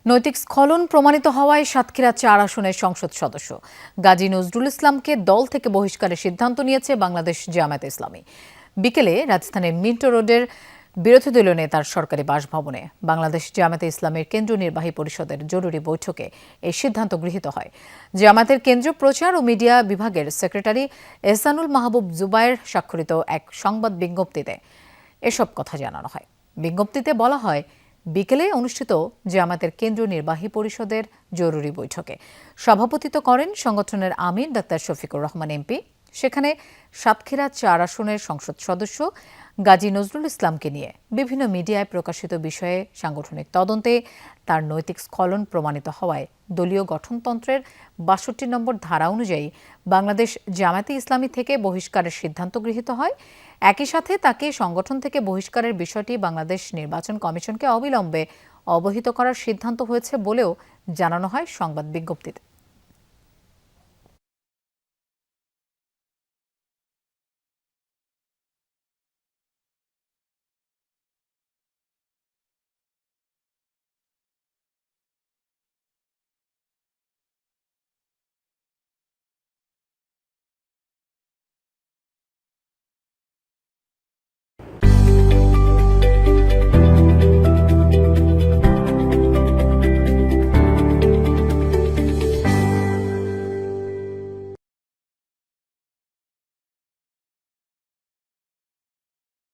নৈতিক স্খলন প্রমাণিত হওয়ায় সাতক্ষীরা ৪ আসনের সংসদ সদস্য গাজী নজরুল ইসলামকে দল থেকে বহিষ্কারের সিদ্ধান্ত নিয়েছে বাংলাদেশ জামায়াতে ইসলামী। বিকেলে রাজধানীর মিন্টো রোডের বিরোধী দলীয় নেতার সরকারি বাসভবনে বাংলাদেশ জামায়াতে ইসলামীর কেন্দ্রীয় নির্বাহী পরিষদের জরুরি বৈঠকে এই সিদ্ধান্ত গৃহীত হয়। জামায়াতের কেন্দ্রীয় প্রচার ও মিডিয়া বিভাগের সেক্রেটারি এহসানুল মাহবুব জুবায়ের স্বাক্ষরিত এক সংবাদ বিজ্ঞপ্তিতে এসব কথা জানানো হয়। বিজ্ঞপ্তিতে বলা হয়, বিকেলে অনুষ্ঠিত জামায়াতের কেন্দ্রীয় নির্বাহী পরিষদের জরুরি বৈঠকে সভাপতিত্ব করেন সংগঠনের আমির ডাক্তার শফিকুর রহমান এমপি। সেখানে সাতক্ষীরা ৪ আসনের সংসদ সদস্য গাজী নজরুল ইসলামকে নিয়ে বিভিন্ন মিডিয়ায় প্রকাশিত বিষয়ে সাংগঠনিক তদন্তে তার নৈতিক স্খলন প্রমাণিত হওয়ায় দলীয় গঠনতন্ত্রের ৬২ নম্বর ধারা অনুযায়ী বাংলাদেশ জামায়াতে ইসলামী থেকে বহিষ্কারের সিদ্ধান্ত গৃহীত হয়। একই সাথে তাকে সংগঠন থেকে বহিষ্কারের বিষয়টি বাংলাদেশ নির্বাচন কমিশনকে অবিলম্বে অবহিত করার সিদ্ধান্ত হয়েছে বলেও জানানো হয় সংবাদ বিজ্ঞপ্তিতে।